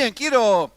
Bien, quiero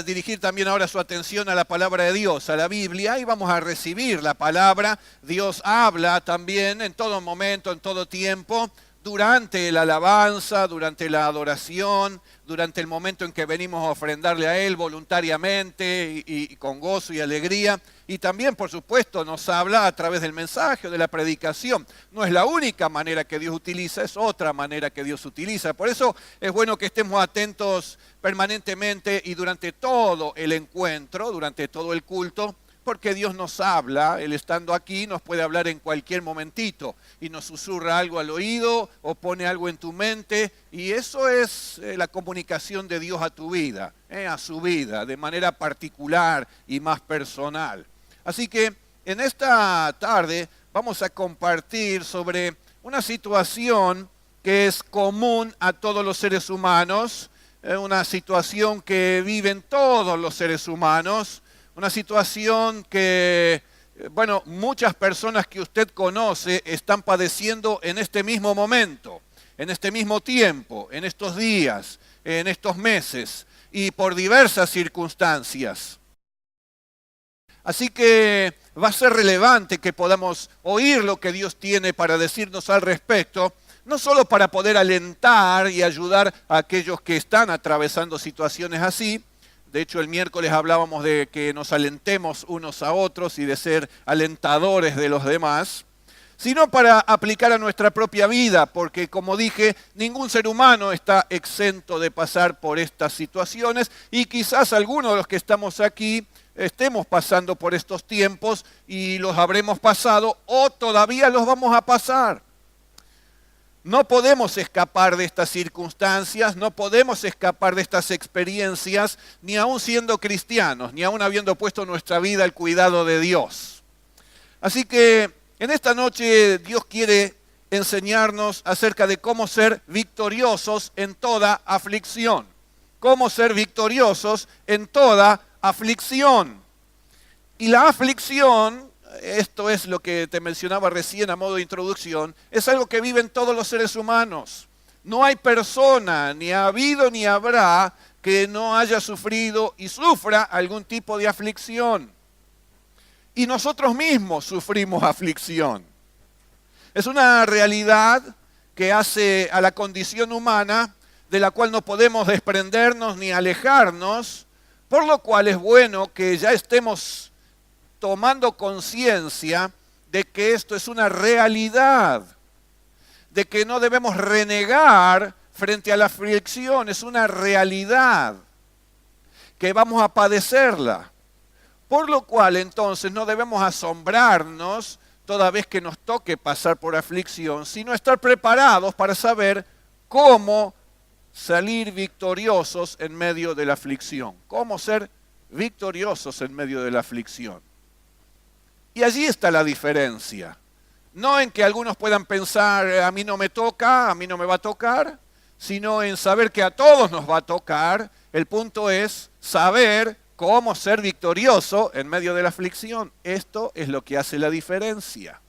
dirigir también ahora su atención a la palabra de Dios, a la Biblia, y vamos a recibir la palabra. Dios habla también en todo momento, en todo tiempo, durante la alabanza, durante la adoración, durante el momento en que venimos a ofrendarle a Él voluntariamente y con gozo y alegría. Y también, por supuesto, nos habla a través del mensaje o de la predicación. No es la única manera que Dios utiliza, es otra manera que Dios utiliza. Por eso es bueno que estemos atentos permanentemente y durante todo el encuentro, durante todo el culto, porque Dios nos habla. Él estando aquí nos puede hablar en cualquier momentito y nos susurra algo al oído o pone algo en tu mente, y eso es la comunicación de Dios a tu vida, a su vida, de manera particular y más personal. Así que en esta tarde vamos a compartir sobre una situación que es común a todos los seres humanos, una situación que viven todos los seres humanos, una situación que, bueno, muchas personas que usted conoce están padeciendo en este mismo momento, en este mismo tiempo, en estos días, en estos meses y por diversas circunstancias. Así que va a ser relevante que podamos oír lo que Dios tiene para decirnos al respecto, no solo para poder alentar y ayudar a aquellos que están atravesando situaciones así. De hecho, el miércoles hablábamos de que nos alentemos unos a otros y de ser alentadores de los demás, sino para aplicar a nuestra propia vida, porque como dije, ningún ser humano está exento de pasar por estas situaciones y quizás algunos de los que estamos aquí estemos pasando por estos tiempos y los habremos pasado o todavía los vamos a pasar. No podemos escapar de estas circunstancias, no podemos escapar de estas experiencias, ni aún siendo cristianos, ni aún habiendo puesto nuestra vida al cuidado de Dios. Así que en esta noche Dios quiere enseñarnos acerca de cómo ser victoriosos en toda aflicción. Cómo ser victoriosos en toda aflicción. Y la aflicción, esto es lo que te mencionaba recién a modo de introducción, es algo que viven todos los seres humanos. No hay persona, ni ha habido ni habrá, que no haya sufrido y sufra algún tipo de aflicción. Y nosotros mismos sufrimos aflicción. Es una realidad que hace a la condición humana, de la cual no podemos desprendernos ni alejarnos, por lo cual es bueno que ya estemos tomando conciencia de que esto es una realidad, de que no debemos renegar frente a la aflicción, es una realidad, que vamos a padecerla. Por lo cual entonces no debemos asombrarnos toda vez que nos toque pasar por aflicción, sino estar preparados para saber cómo salir victoriosos en medio de la aflicción, cómo ser victoriosos en medio de la aflicción. Y allí está la diferencia. No en que algunos puedan pensar, a mí no me toca, a mí no me va a tocar, sino en saber que a todos nos va a tocar. El punto es saber cómo ser victorioso en medio de la aflicción. Esto es lo que hace la diferencia.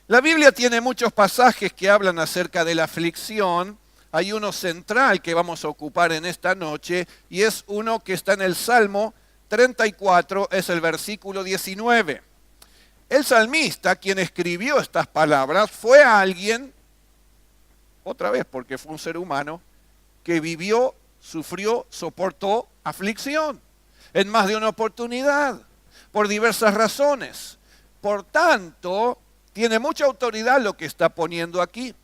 La Biblia tiene muchos pasajes que hablan acerca de la aflicción. Hay uno central que vamos a ocupar en esta noche y es uno que está en el Salmo 34, es el versículo 19. El salmista, quien escribió estas palabras, fue alguien, otra vez porque fue un ser humano, que vivió, sufrió, soportó aflicción en más de una oportunidad, por diversas razones. Por tanto, tiene mucha autoridad lo que está poniendo aquí.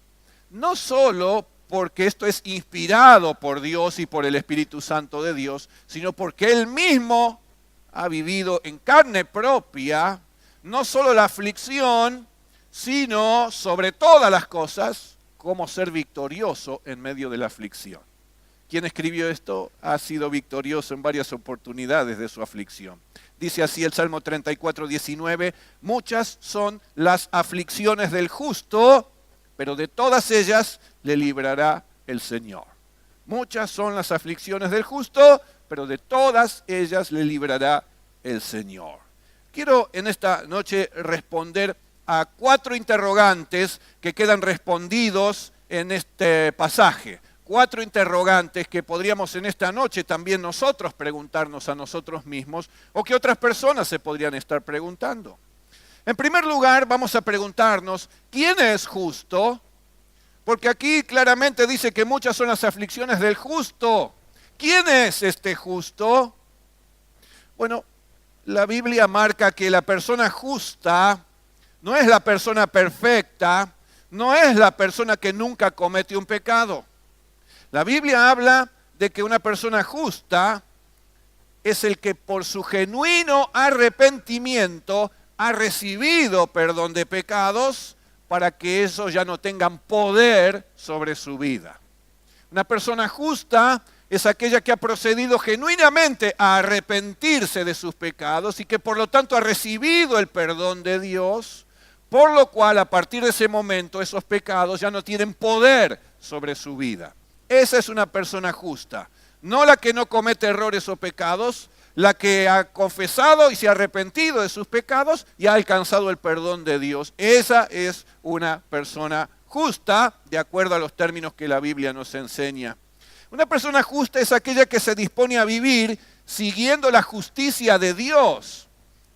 No solo porque esto es inspirado por Dios y por el Espíritu Santo de Dios, sino porque Él mismo ha vivido en carne propia, no solo la aflicción, sino sobre todas las cosas, cómo ser victorioso en medio de la aflicción. Quien escribió esto ha sido victorioso en varias oportunidades de su aflicción. Dice así el Salmo 34, 19, muchas son las aflicciones del justo, pero de todas ellas le librará el Señor. Muchas son las aflicciones del justo, pero de todas ellas le librará el Señor. Quiero en esta noche responder a 4 interrogantes que quedan respondidos en este pasaje. 4 interrogantes que podríamos en esta noche también nosotros preguntarnos a nosotros mismos o que otras personas se podrían estar preguntando. En primer lugar, vamos a preguntarnos, ¿quién es justo? Porque aquí claramente dice que muchas son las aflicciones del justo. ¿Quién es este justo? Bueno, la Biblia marca que la persona justa no es la persona perfecta, no es la persona que nunca comete un pecado. La Biblia habla de que una persona justa es el que por su genuino arrepentimiento ha recibido perdón de pecados para que esos ya no tengan poder sobre su vida. Una persona justa es aquella que ha procedido genuinamente a arrepentirse de sus pecados y que por lo tanto ha recibido el perdón de Dios, por lo cual a partir de ese momento esos pecados ya no tienen poder sobre su vida. Esa es una persona justa, no la que no comete errores o pecados, la que ha confesado y se ha arrepentido de sus pecados y ha alcanzado el perdón de Dios. Esa es una persona justa, de acuerdo a los términos que la Biblia nos enseña. Una persona justa es aquella que se dispone a vivir siguiendo la justicia de Dios,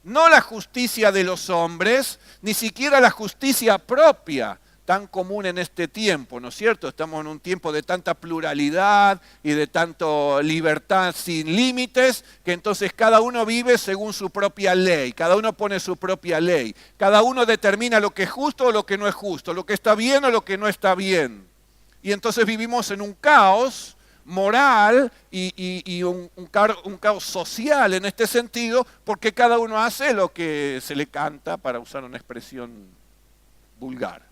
no la justicia de los hombres, ni siquiera la justicia propia, tan común en este tiempo, ¿no es cierto? Estamos en un tiempo de tanta pluralidad y de tanta libertad sin límites, que entonces cada uno vive según su propia ley, cada uno pone su propia ley, cada uno determina lo que es justo o lo que no es justo, lo que está bien o lo que no está bien. Y entonces vivimos en un caos moral y un caos social en este sentido, porque cada uno hace lo que se le canta, para usar una expresión vulgar.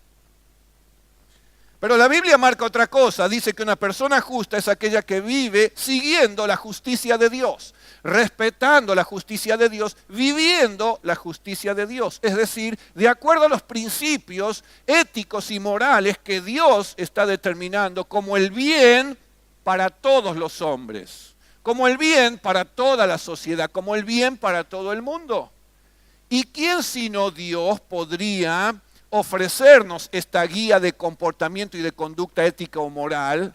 Pero la Biblia marca otra cosa, dice que una persona justa es aquella que vive siguiendo la justicia de Dios, respetando la justicia de Dios, viviendo la justicia de Dios. Es decir, de acuerdo a los principios éticos y morales que Dios está determinando como el bien para todos los hombres, como el bien para toda la sociedad, como el bien para todo el mundo. ¿Y quién sino Dios podría ofrecernos esta guía de comportamiento y de conducta ética o moral?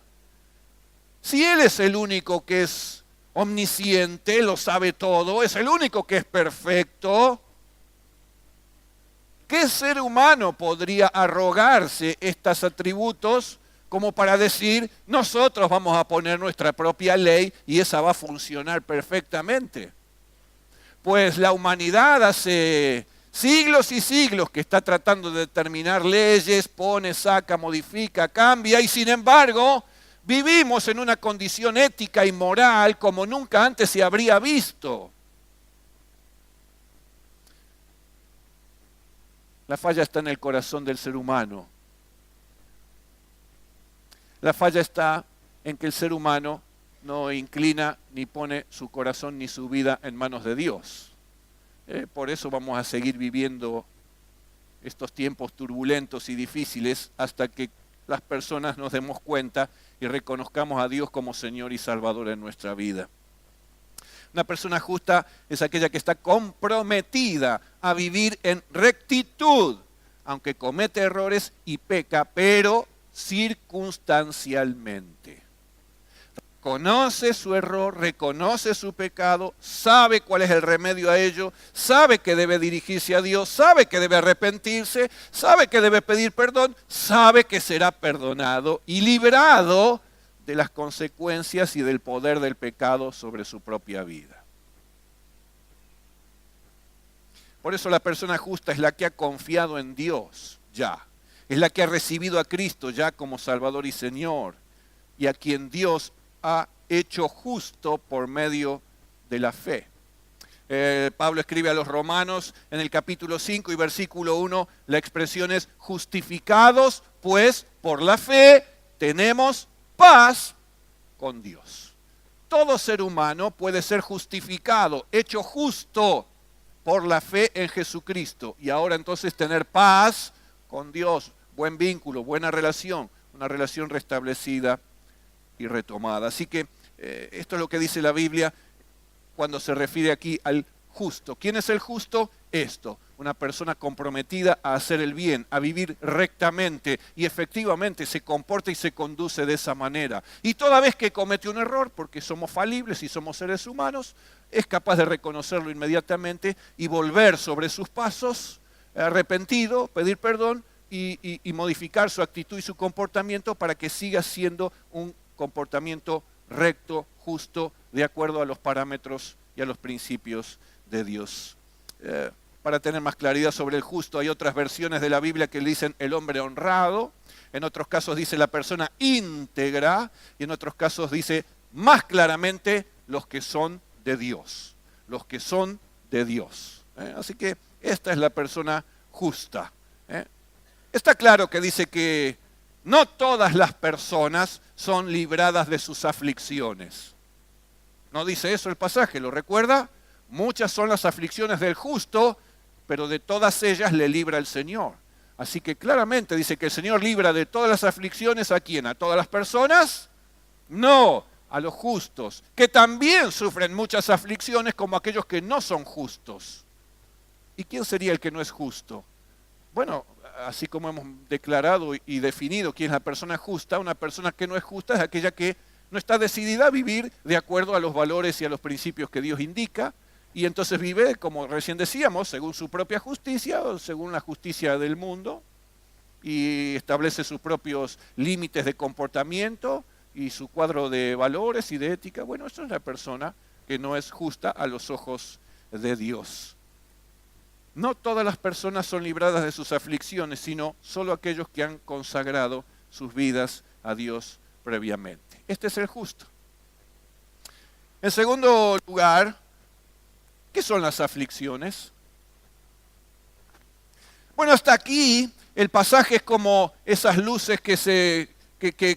Si Él es el único que es omnisciente, lo sabe todo, es el único que es perfecto, ¿qué ser humano podría arrogarse estos atributos como para decir, nosotros vamos a poner nuestra propia ley y esa va a funcionar perfectamente? Pues la humanidad hace siglos y siglos que está tratando de determinar leyes, pone, saca, modifica, cambia, y sin embargo vivimos en una condición ética y moral como nunca antes se habría visto. La falla está en el corazón del ser humano. La falla está en que el ser humano no inclina ni pone su corazón ni su vida en manos de Dios. Por eso vamos a seguir viviendo estos tiempos turbulentos y difíciles hasta que las personas nos demos cuenta y reconozcamos a Dios como Señor y Salvador en nuestra vida. Una persona justa es aquella que está comprometida a vivir en rectitud, aunque comete errores y peca, pero circunstancialmente. Conoce su error, reconoce su pecado, sabe cuál es el remedio a ello, sabe que debe dirigirse a Dios, sabe que debe arrepentirse, sabe que debe pedir perdón, sabe que será perdonado y librado de las consecuencias y del poder del pecado sobre su propia vida. Por eso la persona justa es la que ha confiado en Dios ya, es la que ha recibido a Cristo ya como Salvador y Señor, y a quien Dios ha hecho justo por medio de la fe. Pablo escribe a los Romanos en el capítulo 5 y versículo 1, la expresión es justificados, pues por la fe tenemos paz con Dios. Todo ser humano puede ser justificado, hecho justo por la fe en Jesucristo, y ahora entonces tener paz con Dios, buen vínculo, buena relación, una relación restablecida y retomada. Así que esto es lo que dice la Biblia cuando se refiere aquí al justo. ¿Quién es el justo? Esto, una persona comprometida a hacer el bien, a vivir rectamente y efectivamente se comporta y se conduce de esa manera. Y toda vez que comete un error, porque somos falibles y somos seres humanos, es capaz de reconocerlo inmediatamente y volver sobre sus pasos, arrepentido, pedir perdón y modificar su actitud y su comportamiento para que siga siendo un comportamiento recto, justo, de acuerdo a los parámetros y a los principios de Dios. Para tener más claridad sobre el justo, hay otras versiones de la Biblia que le dicen el hombre honrado, en otros casos dice la persona íntegra, y en otros casos dice más claramente los que son de Dios, los que son de Dios. Así que esta es la persona justa. Está claro que dice que no todas las personas son libradas de sus aflicciones. ¿No dice eso el pasaje? ¿Lo recuerda? Muchas son las aflicciones del justo, pero de todas ellas le libra el Señor. Así que claramente dice que el Señor libra de todas las aflicciones ¿a quién? ¿A todas las personas? No, a los justos, que también sufren muchas aflicciones como aquellos que no son justos. ¿Y quién sería el que no es justo? Bueno, así como hemos declarado y definido quién es la persona justa, una persona que no es justa es aquella que no está decidida a vivir de acuerdo a los valores y a los principios que Dios indica, y entonces vive, como recién decíamos, según su propia justicia o según la justicia del mundo, y establece sus propios límites de comportamiento y su cuadro de valores y de ética. Bueno, eso es la persona que no es justa a los ojos de Dios. No todas las personas son libradas de sus aflicciones, sino solo aquellos que han consagrado sus vidas a Dios previamente. Este es el justo. En segundo lugar, ¿qué son las aflicciones? Bueno, hasta aquí el pasaje es como esas luces que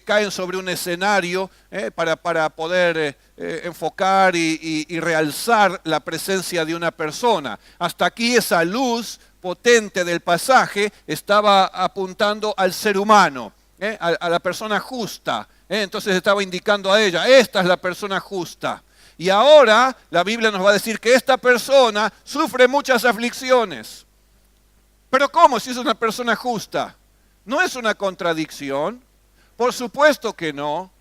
caen sobre un escenario para poder enfocar y realzar la presencia de una persona. Hasta aquí esa luz potente del pasaje estaba apuntando al ser humano, a la persona justa. Entonces estaba indicando a ella, esta es la persona justa. Y ahora la Biblia nos va a decir que esta persona sufre muchas aflicciones. ¿Pero cómo si es una persona justa? ¿No es una contradicción? Por supuesto que no.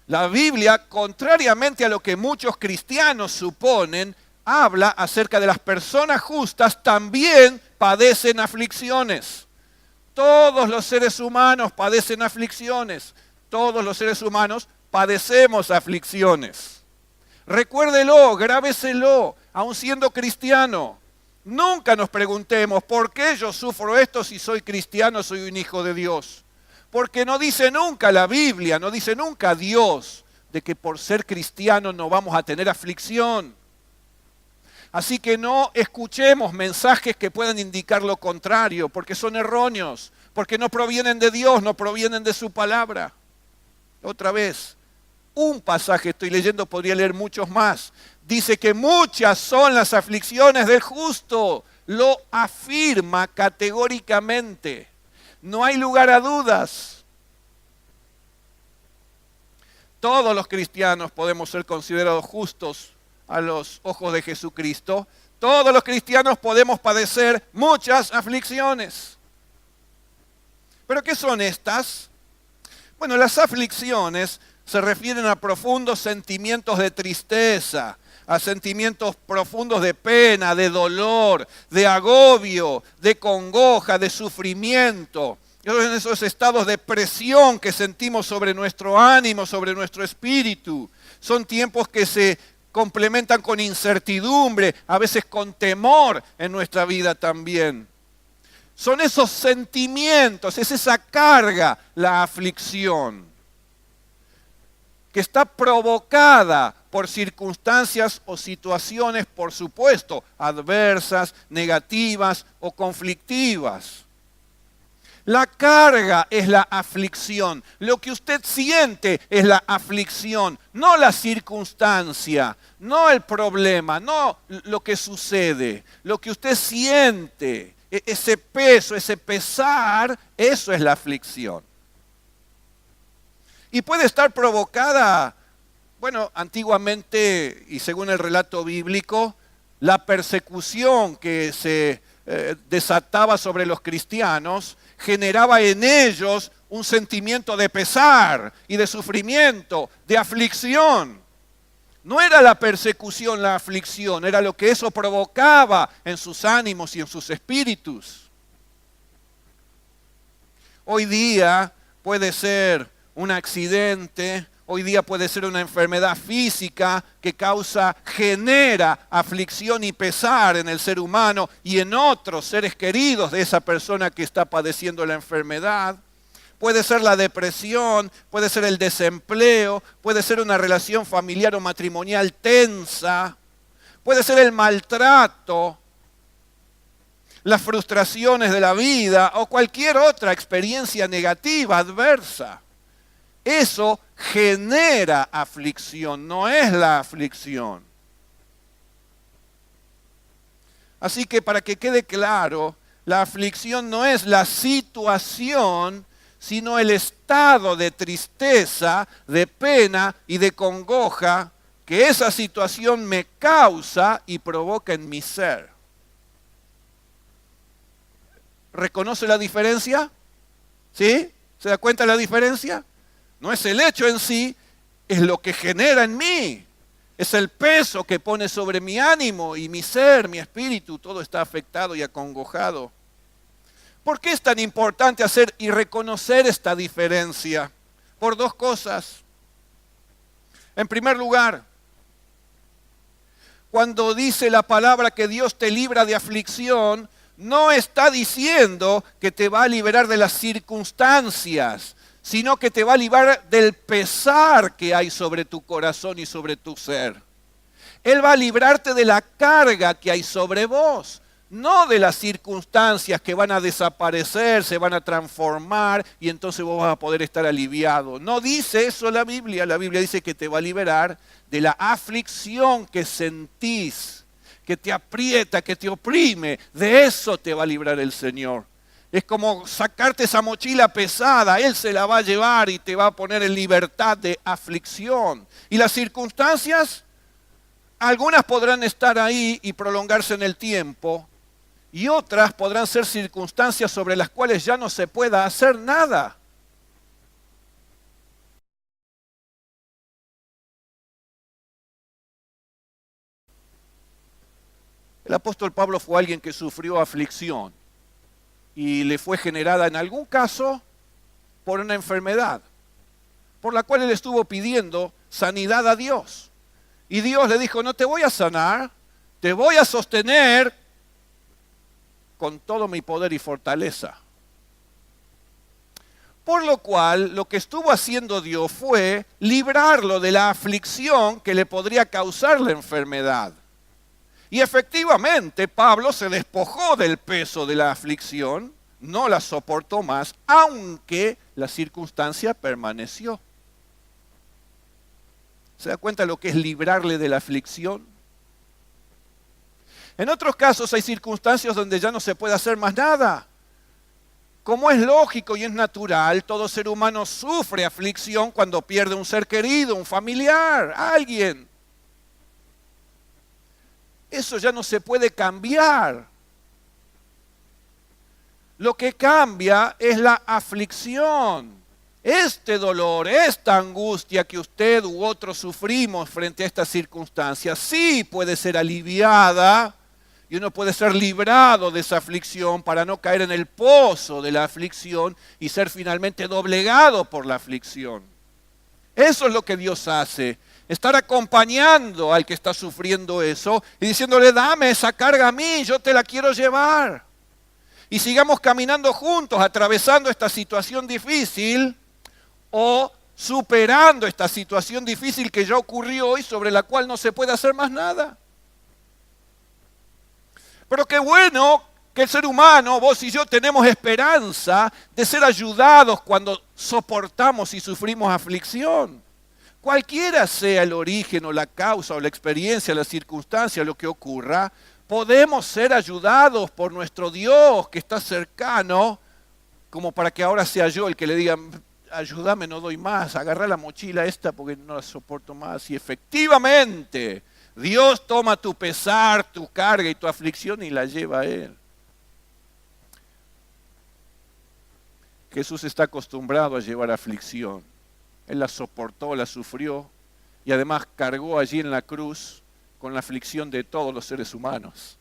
La Biblia, contrariamente a lo que muchos cristianos suponen, habla acerca de las personas justas también padecen aflicciones. Todos los seres humanos padecen aflicciones. Todos los seres humanos padecemos aflicciones. Recuérdelo, grábeselo, aun siendo cristiano. Nunca nos preguntemos, ¿por qué yo sufro esto si soy cristiano, soy un hijo de Dios? Porque no dice nunca la Biblia, no dice nunca Dios, de que por ser cristiano no vamos a tener aflicción. Así que no escuchemos mensajes que puedan indicar lo contrario, porque son erróneos, porque no provienen de Dios, no provienen de su palabra. Otra vez, un pasaje estoy leyendo, podría leer muchos más. Dice que muchas son las aflicciones del justo. Lo afirma categóricamente. No hay lugar a dudas. Todos los cristianos podemos ser considerados justos a los ojos de Jesucristo. Todos los cristianos podemos padecer muchas aflicciones. ¿Pero qué son estas? Bueno, las aflicciones se refieren a profundos sentimientos de tristeza, a sentimientos profundos de pena, de dolor, de agobio, de congoja, de sufrimiento. En esos estados de presión que sentimos sobre nuestro ánimo, sobre nuestro espíritu. Son tiempos que se complementan con incertidumbre, a veces con temor en nuestra vida también. Son esos sentimientos, es esa carga, la aflicción, que está provocada por circunstancias o situaciones, por supuesto, adversas, negativas o conflictivas. La carga es la aflicción. Lo que usted siente es la aflicción, no la circunstancia, no el problema, no lo que sucede. Lo que usted siente, ese peso, ese pesar, eso es la aflicción. Y puede estar provocada, bueno, antiguamente y según el relato bíblico, la persecución que se desataba sobre los cristianos, generaba en ellos un sentimiento de pesar y de sufrimiento, de aflicción. No era la persecución, la aflicción, era lo que eso provocaba en sus ánimos y en sus espíritus. Hoy día puede ser un accidente, hoy día puede ser una enfermedad física que genera aflicción y pesar en el ser humano y en otros seres queridos de esa persona que está padeciendo la enfermedad. Puede ser la depresión, puede ser el desempleo, puede ser una relación familiar o matrimonial tensa, puede ser el maltrato, las frustraciones de la vida o cualquier otra experiencia negativa, adversa. Eso genera aflicción, no es la aflicción. Así que para que quede claro, la aflicción no es la situación, sino el estado de tristeza, de pena y de congoja que esa situación me causa y provoca en mi ser. ¿Reconoce la diferencia? ¿Sí? ¿Se da cuenta de la diferencia? No es el hecho en sí, es lo que genera en mí. Es el peso que pone sobre mi ánimo y mi ser, mi espíritu, todo está afectado y acongojado. ¿Por qué es tan importante hacer y reconocer esta diferencia? Por dos cosas. En primer lugar, cuando dice la palabra que Dios te libra de aflicción, no está diciendo que te va a liberar de las circunstancias, sino que te va a librar del pesar que hay sobre tu corazón y sobre tu ser. Él va a librarte de la carga que hay sobre vos, no de las circunstancias que van a desaparecer, se van a transformar y entonces vos vas a poder estar aliviado. No dice eso la Biblia dice que te va a liberar de la aflicción que sentís, que te aprieta, que te oprime. De eso te va a librar el Señor. Es como sacarte esa mochila pesada, Él se la va a llevar y te va a poner en libertad de aflicción. Y las circunstancias, algunas podrán estar ahí y prolongarse en el tiempo, y otras podrán ser circunstancias sobre las cuales ya no se pueda hacer nada. El apóstol Pablo fue alguien que sufrió aflicción y le fue generada en algún caso por una enfermedad, por la cual él estuvo pidiendo sanidad a Dios. Y Dios le dijo, no te voy a sanar, te voy a sostener con todo mi poder y fortaleza. Por lo cual, lo que estuvo haciendo Dios fue librarlo de la aflicción que le podría causar la enfermedad. Y efectivamente, Pablo se despojó del peso de la aflicción, no la soportó más, aunque la circunstancia permaneció. ¿Se da cuenta lo que es librarle de la aflicción? En otros casos hay circunstancias donde ya no se puede hacer más nada. Como es lógico y es natural, todo ser humano sufre aflicción cuando pierde un ser querido, un familiar, alguien. Eso ya no se puede cambiar. Lo que cambia es la aflicción. Este dolor, esta angustia que usted u otros sufrimos frente a estas circunstancias, sí puede ser aliviada y uno puede ser librado de esa aflicción para no caer en el pozo de la aflicción y ser finalmente doblegado por la aflicción. Eso es lo que Dios hace. Estar acompañando al que está sufriendo eso y diciéndole, dame esa carga a mí, yo te la quiero llevar. Y sigamos caminando juntos, atravesando esta situación difícil o superando esta situación difícil que ya ocurrió y sobre la cual no se puede hacer más nada. Pero qué bueno que el ser humano, vos y yo, tenemos esperanza de ser ayudados cuando soportamos y sufrimos aflicción. Cualquiera sea el origen o la causa o la experiencia, la circunstancia, lo que ocurra, podemos ser ayudados por nuestro Dios que está cercano, como para que ahora sea yo el que le diga, ayúdame, no doy más, agarra la mochila esta porque no la soporto más. Y efectivamente, Dios toma tu pesar, tu carga y tu aflicción y la lleva a Él. Jesús está acostumbrado a llevar aflicción. Él la soportó, la sufrió y además cargó allí en la cruz con la aflicción de todos los seres humanos.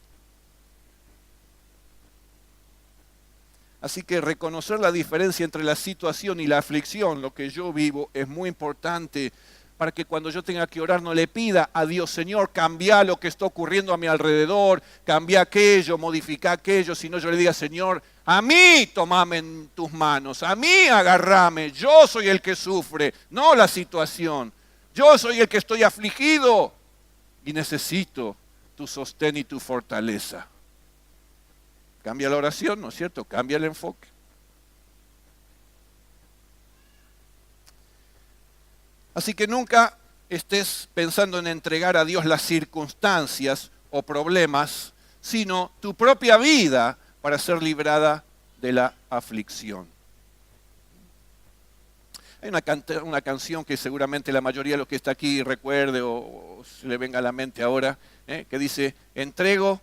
Así que reconocer la diferencia entre la situación y la aflicción, lo que yo vivo, es muy importante para que cuando yo tenga que orar no le pida a Dios, Señor, cambia lo que está ocurriendo a mi alrededor, cambia aquello, modifica aquello, sino yo le diga, Señor, a mí tomame en tus manos, a mí agarrame, yo soy el que sufre, no la situación, yo soy el que estoy afligido y necesito tu sostén y tu fortaleza. Cambia la oración, ¿no es cierto? Cambia el enfoque. Así que nunca estés pensando en entregar a Dios las circunstancias o problemas, sino tu propia vida para ser librada de la aflicción. Hay una canción que seguramente la mayoría de los que está aquí recuerde o se le venga a la mente ahora, que dice, entrego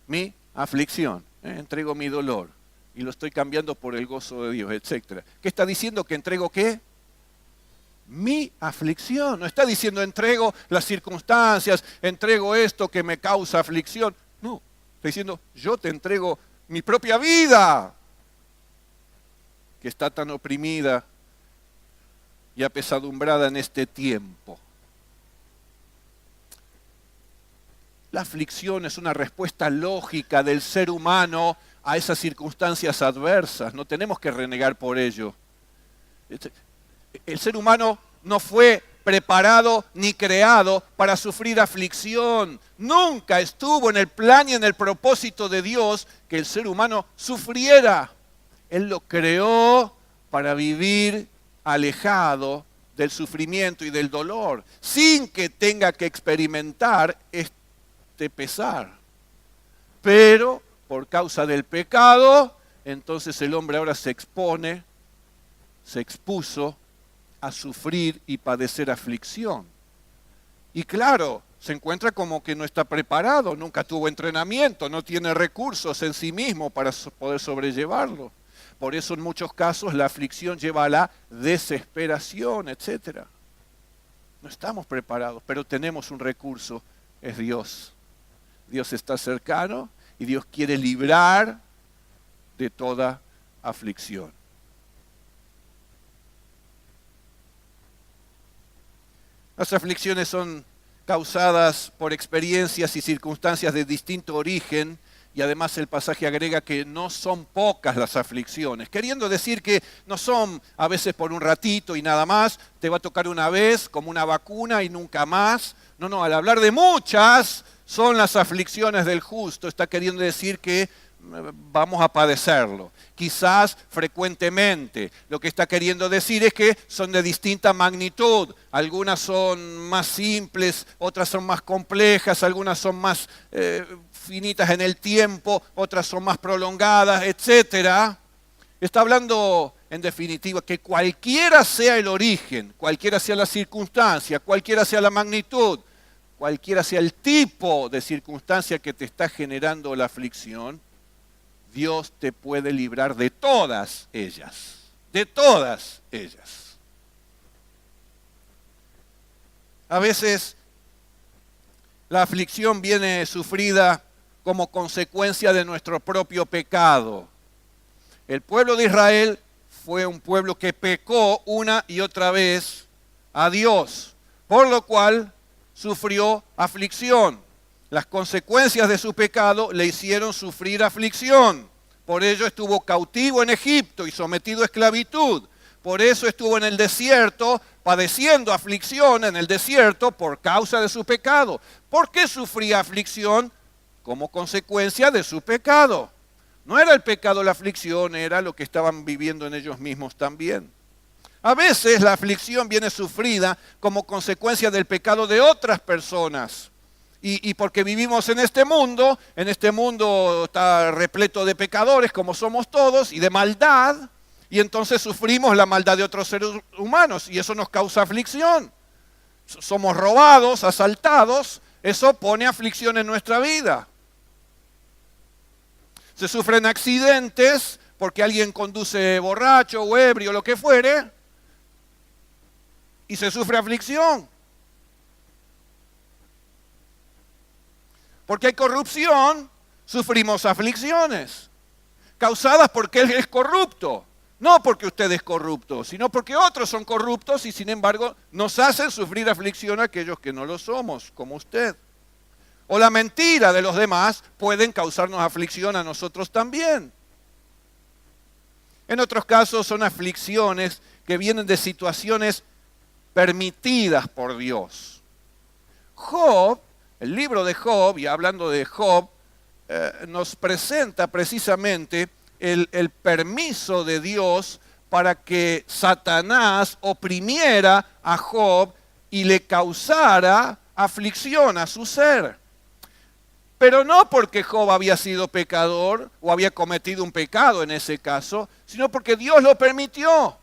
mi aflicción, entrego mi dolor y lo estoy cambiando por el gozo de Dios, etc. ¿Qué está diciendo? ¿Que entrego qué? Mi aflicción. No está diciendo entrego las circunstancias, entrego esto que me causa aflicción. No, está diciendo yo te entrego mi propia vida, que está tan oprimida y apesadumbrada en este tiempo. La aflicción es una respuesta lógica del ser humano a esas circunstancias adversas. No tenemos que renegar por ello. El ser humano no fue preparado ni creado para sufrir aflicción. Nunca estuvo en el plan y en el propósito de Dios que el ser humano sufriera. Él lo creó para vivir alejado del sufrimiento y del dolor, sin que tenga que experimentar este pesar. Pero por causa del pecado, entonces el hombre ahora se expuso a sufrir y padecer aflicción. Y claro, se encuentra como que no está preparado, nunca tuvo entrenamiento, no tiene recursos en sí mismo para poder sobrellevarlo. Por eso en muchos casos la aflicción lleva a la desesperación, etc. No estamos preparados, pero tenemos un recurso, es Dios. Dios está cercano y Dios quiere librar de toda aflicción. Las aflicciones son causadas por experiencias y circunstancias de distinto origen y además el pasaje agrega que no son pocas las aflicciones, queriendo decir que no son a veces por un ratito y nada más, te va a tocar una vez como una vacuna y nunca más. No, al hablar de muchas son las aflicciones del justo, está queriendo decir que vamos a padecerlo, quizás frecuentemente. Lo que está queriendo decir es que son de distinta magnitud, algunas son más simples, otras son más complejas, algunas son más finitas en el tiempo, otras son más prolongadas, etc. Está hablando en definitiva que cualquiera sea el origen, cualquiera sea la circunstancia, cualquiera sea la magnitud, cualquiera sea el tipo de circunstancia que te está generando la aflicción, Dios te puede librar de todas ellas, de todas ellas. A veces la aflicción viene sufrida como consecuencia de nuestro propio pecado. El pueblo de Israel fue un pueblo que pecó una y otra vez a Dios, por lo cual sufrió aflicción. Las consecuencias de su pecado le hicieron sufrir aflicción. Por ello estuvo cautivo en Egipto y sometido a esclavitud. Por eso estuvo en el desierto, padeciendo aflicción en el desierto por causa de su pecado. ¿Por qué sufría aflicción? Como consecuencia de su pecado. No era el pecado la aflicción, era lo que estaban viviendo en ellos mismos también. A veces la aflicción viene sufrida como consecuencia del pecado de otras personas. Y porque vivimos en este mundo está repleto de pecadores como somos todos y de maldad, y entonces sufrimos la maldad de otros seres humanos y eso nos causa aflicción. Somos robados, asaltados, eso pone aflicción en nuestra vida. Se sufren accidentes porque alguien conduce borracho o ebrio, lo que fuere, y se sufre aflicción. Porque hay corrupción, sufrimos aflicciones, causadas porque Él es corrupto. No porque usted es corrupto, sino porque otros son corruptos y sin embargo nos hacen sufrir aflicción a aquellos que no lo somos, como usted. O la mentira de los demás pueden causarnos aflicción a nosotros también. En otros casos son aflicciones que vienen de situaciones permitidas por Dios. Job, el libro de Job, y hablando de Job, nos presenta precisamente el permiso de Dios para que Satanás oprimiera a Job y le causara aflicción a su ser. Pero no porque Job había sido pecador o había cometido un pecado en ese caso, sino porque Dios lo permitió.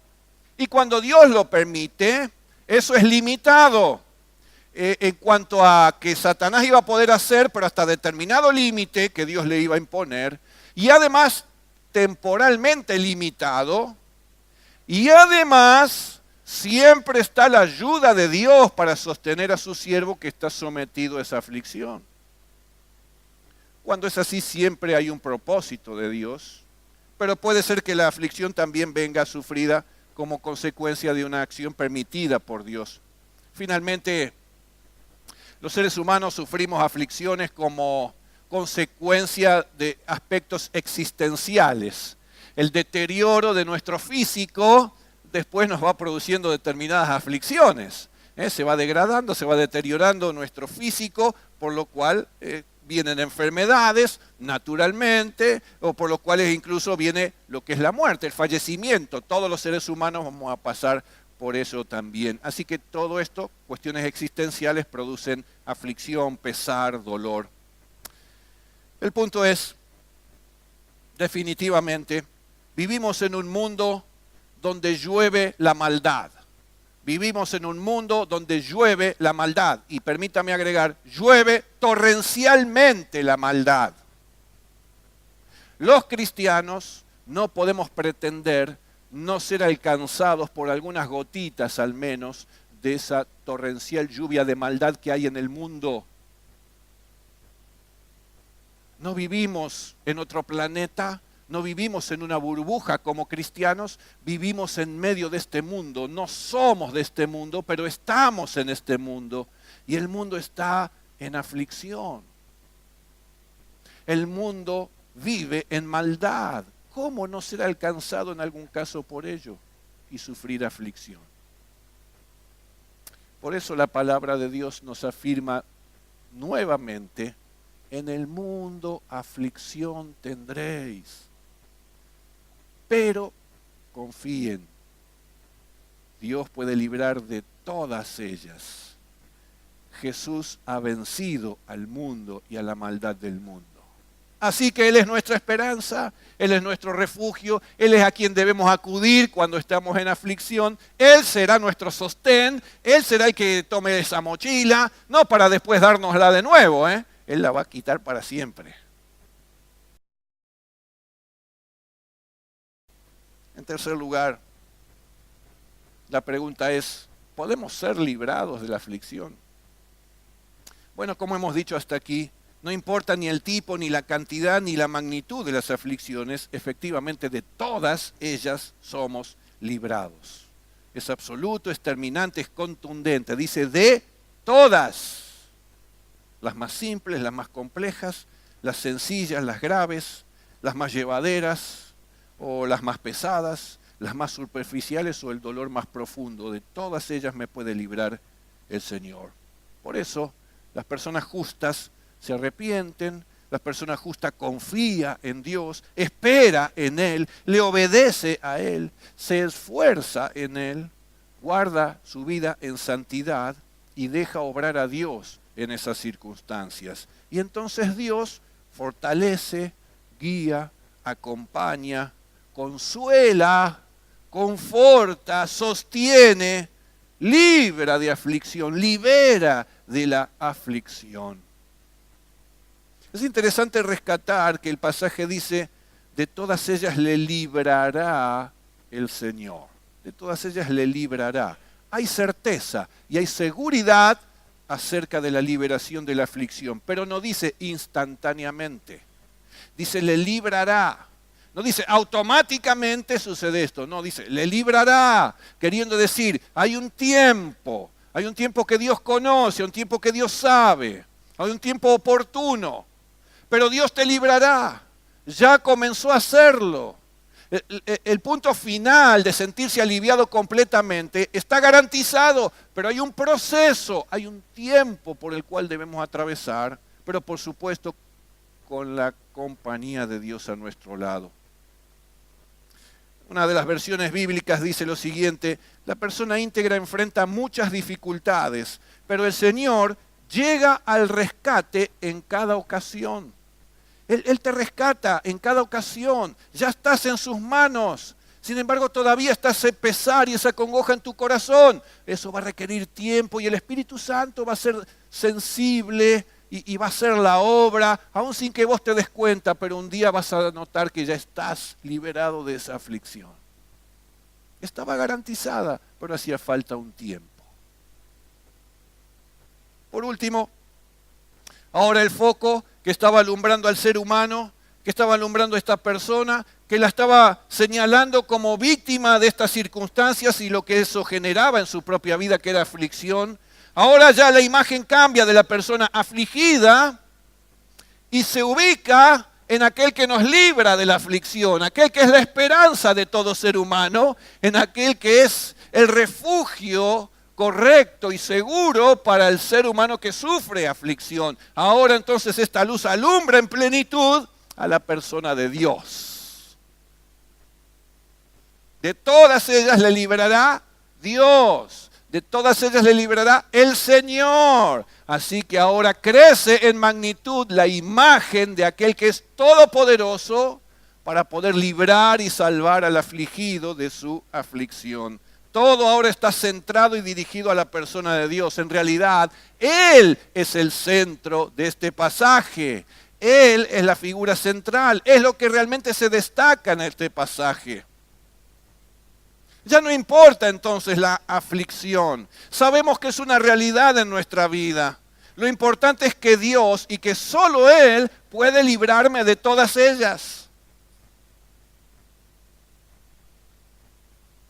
Y cuando Dios lo permite, eso es limitado. En cuanto a que Satanás iba a poder hacer, pero hasta determinado límite que Dios le iba a imponer, y además temporalmente limitado, y además siempre está la ayuda de Dios para sostener a su siervo que está sometido a esa aflicción. Cuando es así, siempre hay un propósito de Dios, pero puede ser que la aflicción también venga sufrida como consecuencia de una acción permitida por Dios. Finalmente, los seres humanos sufrimos aflicciones como consecuencia de aspectos existenciales. El deterioro de nuestro físico después nos va produciendo determinadas aflicciones. Se va degradando, se va deteriorando nuestro físico, por lo cual vienen enfermedades naturalmente, o por lo cual incluso viene lo que es la muerte, el fallecimiento. Todos los seres humanos vamos a pasar por eso también. Así que todo esto, cuestiones existenciales, producen aflicción, pesar, dolor. El punto es, definitivamente, vivimos en un mundo donde llueve la maldad. Vivimos en un mundo donde llueve la maldad. Y permítame agregar, llueve torrencialmente la maldad. Los cristianos no podemos pretender no ser alcanzados por algunas gotitas al menos de esa torrencial lluvia de maldad que hay en el mundo. No vivimos en otro planeta, no vivimos en una burbuja como cristianos, vivimos en medio de este mundo. No somos de este mundo, pero estamos en este mundo. Y el mundo está en aflicción. El mundo vive en maldad. ¿Cómo no ser alcanzado en algún caso por ello y sufrir aflicción? Por eso la palabra de Dios nos afirma nuevamente, en el mundo aflicción tendréis. Pero confíen, Dios puede librar de todas ellas. Jesús ha vencido al mundo y a la maldad del mundo. Así que Él es nuestra esperanza, Él es nuestro refugio, Él es a quien debemos acudir cuando estamos en aflicción. Él será nuestro sostén, Él será el que tome esa mochila, no para después dárnosla de nuevo, Él la va a quitar para siempre. En tercer lugar, la pregunta es, ¿podemos ser librados de la aflicción? Bueno, como hemos dicho hasta aquí, no importa ni el tipo, ni la cantidad, ni la magnitud de las aflicciones, efectivamente de todas ellas somos librados. Es absoluto, es terminante, es contundente. Dice de todas. Las más simples, las más complejas, las sencillas, las graves, las más llevaderas o las más pesadas, las más superficiales o el dolor más profundo. De todas ellas me puede librar el Señor. Por eso, las personas justas se arrepienten, la persona justa confía en Dios, espera en Él, le obedece a Él, se esfuerza en Él, guarda su vida en santidad y deja obrar a Dios en esas circunstancias. Y entonces Dios fortalece, guía, acompaña, consuela, conforta, sostiene, libra de aflicción, libera de la aflicción. Es interesante rescatar que el pasaje dice, de todas ellas le librará el Señor. De todas ellas le librará. Hay certeza y hay seguridad acerca de la liberación de la aflicción, pero no dice instantáneamente. Dice le librará. No dice automáticamente sucede esto, no, dice le librará, queriendo decir hay un tiempo que Dios conoce, un tiempo que Dios sabe, hay un tiempo oportuno, pero Dios te librará, ya comenzó a hacerlo. El punto final de sentirse aliviado completamente está garantizado, pero hay un proceso, hay un tiempo por el cual debemos atravesar, pero por supuesto con la compañía de Dios a nuestro lado. Una de las versiones bíblicas dice lo siguiente: la persona íntegra enfrenta muchas dificultades, pero el Señor llega al rescate en cada ocasión. Él te rescata en cada ocasión, ya estás en sus manos. Sin embargo, todavía está ese pesar y esa congoja en tu corazón. Eso va a requerir tiempo y el Espíritu Santo va a ser sensible y va a hacer la obra, aún sin que vos te des cuenta, pero un día vas a notar que ya estás liberado de esa aflicción. Estaba garantizada, pero hacía falta un tiempo. Por último, ahora el foco que estaba alumbrando al ser humano, que estaba alumbrando a esta persona, que la estaba señalando como víctima de estas circunstancias y lo que eso generaba en su propia vida, que era aflicción. Ahora ya la imagen cambia de la persona afligida y se ubica en aquel que nos libra de la aflicción, aquel que es la esperanza de todo ser humano, en aquel que es el refugio correcto y seguro para el ser humano que sufre aflicción. Ahora entonces esta luz alumbra en plenitud a la persona de Dios. De todas ellas le librará Dios. De todas ellas le librará el Señor. Así que ahora crece en magnitud la imagen de aquel que es todopoderoso para poder librar y salvar al afligido de su aflicción. Todo ahora está centrado y dirigido a la persona de Dios. En realidad, Él es el centro de este pasaje. Él es la figura central. Es lo que realmente se destaca en este pasaje. Ya no importa entonces la aflicción. Sabemos que es una realidad en nuestra vida. Lo importante es que Dios y que solo Él puede librarme de todas ellas.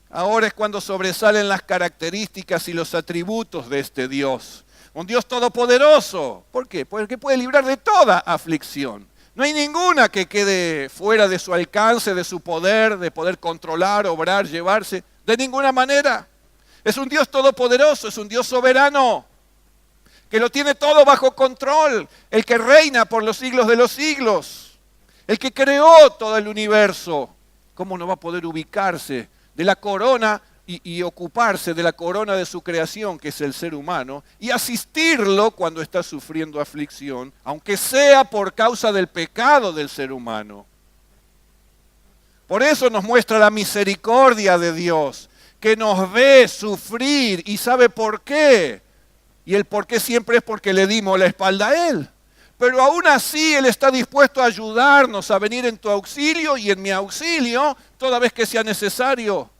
Ahora es cuando sobresalen las características y los atributos de este Dios. Un Dios todopoderoso. ¿Por qué? Porque puede librar de toda aflicción. No hay ninguna que quede fuera de su alcance, de su poder, de poder controlar, obrar, llevarse. De ninguna manera. Es un Dios todopoderoso, es un Dios soberano, que lo tiene todo bajo control, el que reina por los siglos de los siglos, el que creó todo el universo. ¿Cómo no va a poder ubicarse de la corona y ocuparse de la corona de su creación, que es el ser humano, y asistirlo cuando está sufriendo aflicción, aunque sea por causa del pecado del ser humano? Por eso nos muestra la misericordia de Dios, que nos ve sufrir y sabe por qué. Y el por qué siempre es porque le dimos la espalda a Él. Pero aún así Él está dispuesto a ayudarnos, a venir en tu auxilio y en mi auxilio toda vez que sea necesario.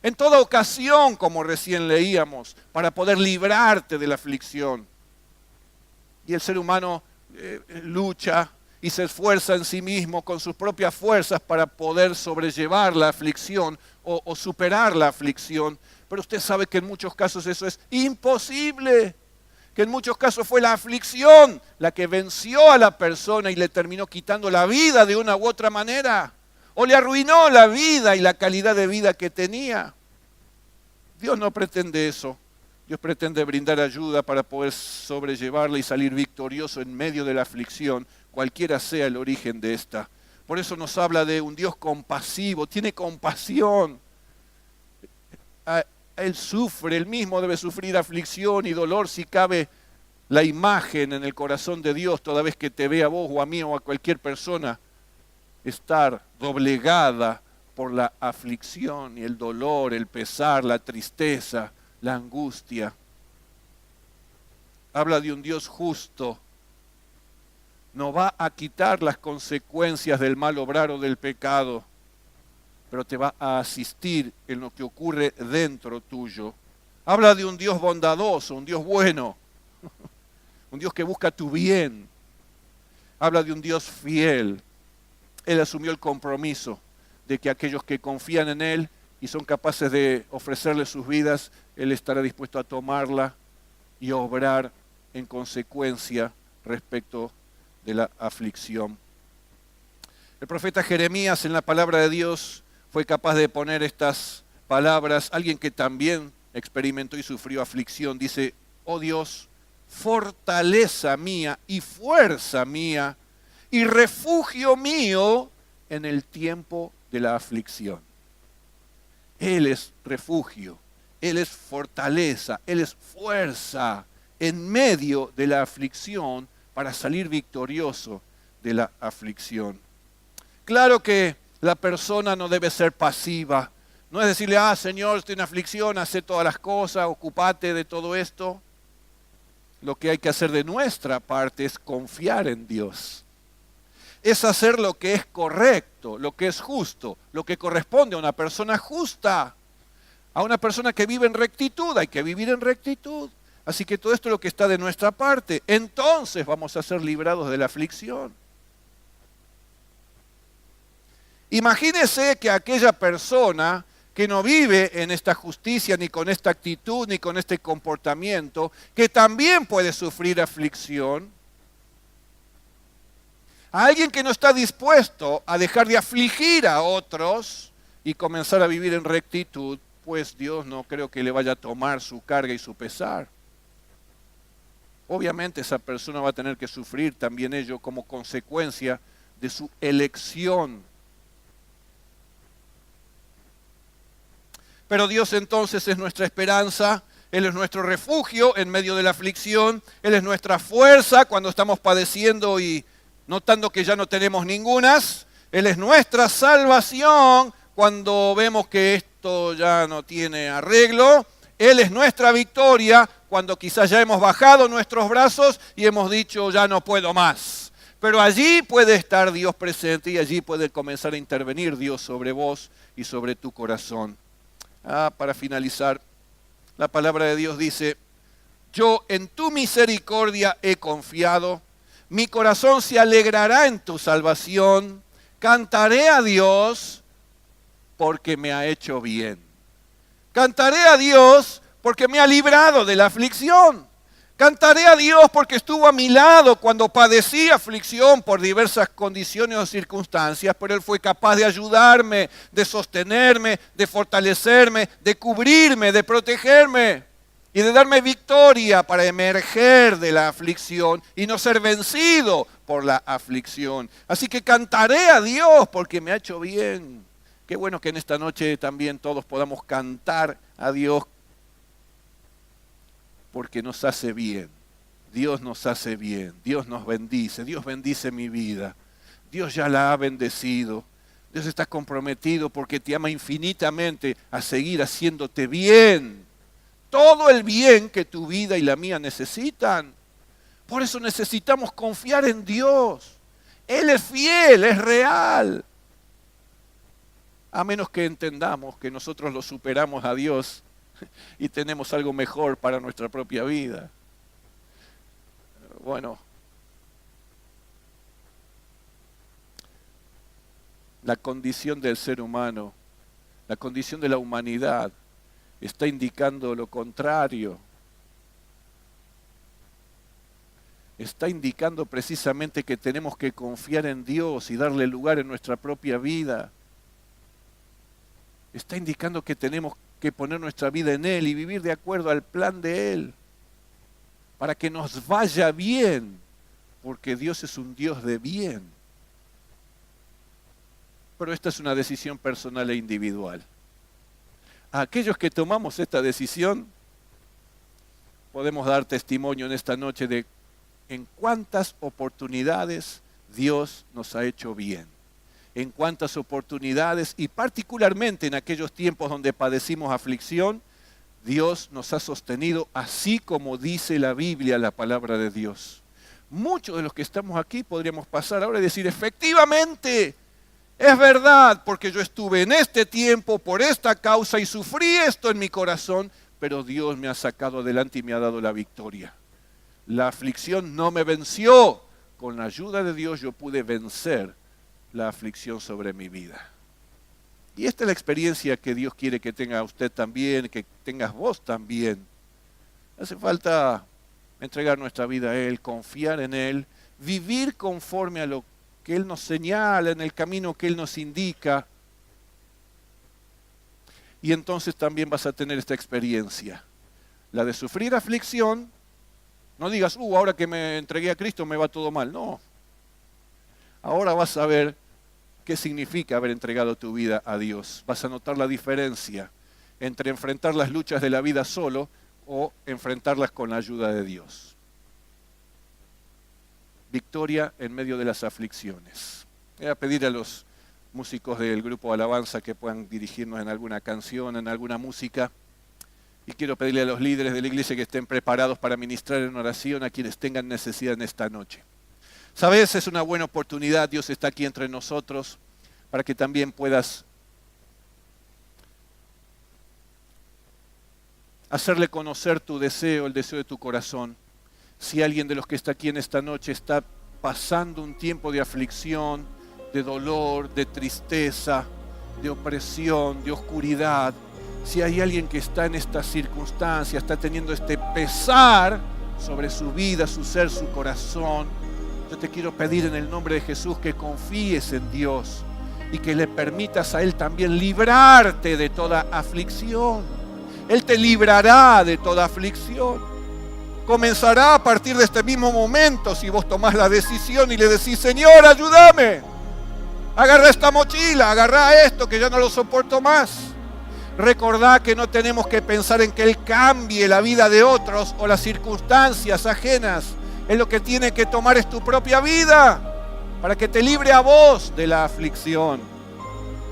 En toda ocasión, como recién leíamos, para poder librarte de la aflicción. Y el ser humano lucha y se esfuerza en sí mismo con sus propias fuerzas para poder sobrellevar la aflicción o superar la aflicción. Pero usted sabe que en muchos casos eso es imposible. Que en muchos casos fue la aflicción la que venció a la persona y le terminó quitando la vida de una u otra manera. O le arruinó la vida y la calidad de vida que tenía. Dios no pretende eso. Dios pretende brindar ayuda para poder sobrellevarla y salir victorioso en medio de la aflicción, cualquiera sea el origen de esta. Por eso nos habla de un Dios compasivo, tiene compasión. Él sufre, él mismo debe sufrir aflicción y dolor si cabe la imagen en el corazón de Dios toda vez que te ve a vos o a mí o a cualquier persona estar doblegada por la aflicción y el dolor, el pesar, la tristeza, la angustia. Habla de un Dios justo, no va a quitar las consecuencias del mal obrar o del pecado, pero te va a asistir en lo que ocurre dentro tuyo. Habla de un Dios bondadoso, un Dios bueno, un Dios que busca tu bien. Habla de un Dios fiel. Él asumió el compromiso de que aquellos que confían en Él y son capaces de ofrecerle sus vidas, Él estará dispuesto a tomarla y a obrar en consecuencia respecto de la aflicción. El profeta Jeremías en la palabra de Dios fue capaz de poner estas palabras. Alguien que también experimentó y sufrió aflicción dice: oh Dios, fortaleza mía y fuerza mía y refugio mío en el tiempo de la aflicción. Él es refugio, Él es fortaleza, Él es fuerza en medio de la aflicción para salir victorioso de la aflicción. Claro que la persona no debe ser pasiva. No es decirle: Señor, estoy en aflicción, haz todas las cosas, ocúpate de todo esto. Lo que hay que hacer de nuestra parte es confiar en Dios. Es hacer lo que es correcto, lo que es justo, lo que corresponde a una persona justa, a una persona que vive en rectitud. Hay que vivir en rectitud. Así que todo esto es lo que está de nuestra parte. Entonces vamos a ser librados de la aflicción. Imagínese que aquella persona que no vive en esta justicia, ni con esta actitud, ni con este comportamiento, que también puede sufrir aflicción. A alguien que no está dispuesto a dejar de afligir a otros y comenzar a vivir en rectitud, pues Dios no creo que le vaya a tomar su carga y su pesar. Obviamente esa persona va a tener que sufrir también ello como consecuencia de su elección. Pero Dios entonces es nuestra esperanza, Él es nuestro refugio en medio de la aflicción, Él es nuestra fuerza cuando estamos padeciendo y notando que ya no tenemos ningunas, Él es nuestra salvación cuando vemos que esto ya no tiene arreglo, Él es nuestra victoria cuando quizás ya hemos bajado nuestros brazos y hemos dicho: ya no puedo más. Pero allí puede estar Dios presente y allí puede comenzar a intervenir Dios sobre vos y sobre tu corazón. Para finalizar, la palabra de Dios dice: yo en tu misericordia he confiado, mi corazón se alegrará en tu salvación, cantaré a Dios porque me ha hecho bien. Cantaré a Dios porque me ha librado de la aflicción. Cantaré a Dios porque estuvo a mi lado cuando padecí aflicción por diversas condiciones o circunstancias, pero Él fue capaz de ayudarme, de sostenerme, de fortalecerme, de cubrirme, de protegerme y de darme victoria para emerger de la aflicción y no ser vencido por la aflicción. Así que cantaré a Dios porque me ha hecho bien. Qué bueno que en esta noche también todos podamos cantar a Dios porque nos hace bien. Dios nos hace bien, Dios nos bendice, Dios bendice mi vida. Dios ya la ha bendecido. Dios está comprometido porque te ama infinitamente a seguir haciéndote bien. Todo el bien que tu vida y la mía necesitan. Por eso necesitamos confiar en Dios. Él es fiel, es real. A menos que entendamos que nosotros lo superamos a Dios y tenemos algo mejor para nuestra propia vida. Bueno, la condición del ser humano, la condición de la humanidad, está indicando lo contrario. Está indicando precisamente que tenemos que confiar en Dios y darle lugar en nuestra propia vida. Está indicando que tenemos que poner nuestra vida en Él y vivir de acuerdo al plan de Él, para que nos vaya bien, porque Dios es un Dios de bien. Pero esta es una decisión personal e individual. A aquellos que tomamos esta decisión, podemos dar testimonio en esta noche de en cuántas oportunidades Dios nos ha hecho bien. En cuántas oportunidades, y particularmente en aquellos tiempos donde padecimos aflicción, Dios nos ha sostenido así como dice la Biblia, la palabra de Dios. muchos de los que estamos aquí podríamos pasar ahora y decir, efectivamente, es verdad, porque yo estuve en este tiempo por esta causa y sufrí esto en mi corazón, pero Dios me ha sacado adelante y me ha dado la victoria. La aflicción no me venció. Con la ayuda de Dios yo pude vencer la aflicción sobre mi vida. Y esta es la experiencia que Dios quiere que tenga usted también, que tengas vos también. Hace falta entregar nuestra vida a Él, confiar en Él, vivir conforme a lo que Él nos señala, en el camino que Él nos indica. Y entonces también vas a tener esta experiencia, la de sufrir aflicción. No digas, ahora que me entregué a Cristo me va todo mal. No. Ahora vas a ver qué significa haber entregado tu vida a Dios. Vas a notar la diferencia entre enfrentar las luchas de la vida solo o enfrentarlas con la ayuda de Dios. Victoria en medio de las aflicciones. Voy a pedir a los músicos del grupo Alabanza que puedan dirigirnos en alguna canción, en alguna música. Y quiero pedirle a los líderes de la iglesia que estén preparados para ministrar en oración a quienes tengan necesidad en esta noche. Sabes, es una buena oportunidad, Dios está aquí entre nosotros, para que también puedas hacerle conocer tu deseo, el deseo de tu corazón. Si alguien de los que está aquí en esta noche está pasando un tiempo de aflicción, de dolor, de tristeza, de opresión, de oscuridad, si hay alguien que está en esta circunstancia, está teniendo este pesar sobre su vida, su ser, su corazón, yo te quiero pedir en el nombre de Jesús que confíes en Dios y que le permitas a Él también librarte de toda aflicción. Él te librará de toda aflicción. Comenzará a partir de este mismo momento si vos tomás la decisión y le decís, Señor, ayúdame. Agarra esta mochila, agarra esto que ya no lo soporto más. Recordá que no tenemos que pensar en que Él cambie la vida de otros o las circunstancias ajenas. Él lo que tiene que tomar es tu propia vida para que te libre a vos de la aflicción.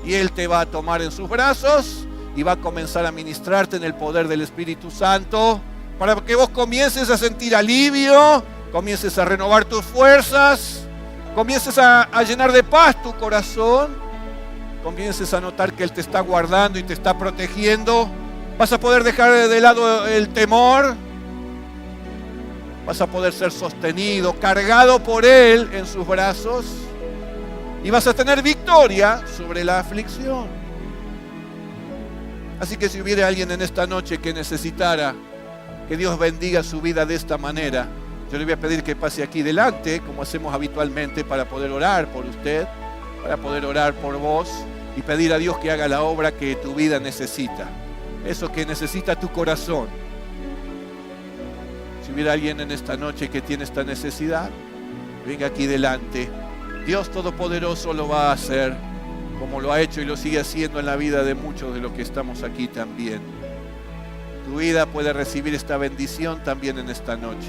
Y Él te va a tomar en sus brazos y va a comenzar a ministrarte en el poder del Espíritu Santo para que vos comiences a sentir alivio, comiences a renovar tus fuerzas, comiences a llenar de paz tu corazón, comiences a notar que Él te está guardando y te está protegiendo. Vas a poder dejar de lado el temor. Vas a poder ser sostenido, cargado por Él en sus brazos. Y vas a tener victoria sobre la aflicción. Así que si hubiera alguien en esta noche que necesitara que Dios bendiga su vida de esta manera, yo le voy a pedir que pase aquí delante, como hacemos habitualmente, para poder orar por usted, para poder orar por vos y pedir a Dios que haga la obra que tu vida necesita. Eso que necesita tu corazón. Si hubiera alguien en esta noche que tiene esta necesidad, venga aquí delante. Dios Todopoderoso lo va a hacer, como lo ha hecho y lo sigue haciendo en la vida de muchos de los que estamos aquí también. Tu vida puede recibir esta bendición también en esta noche.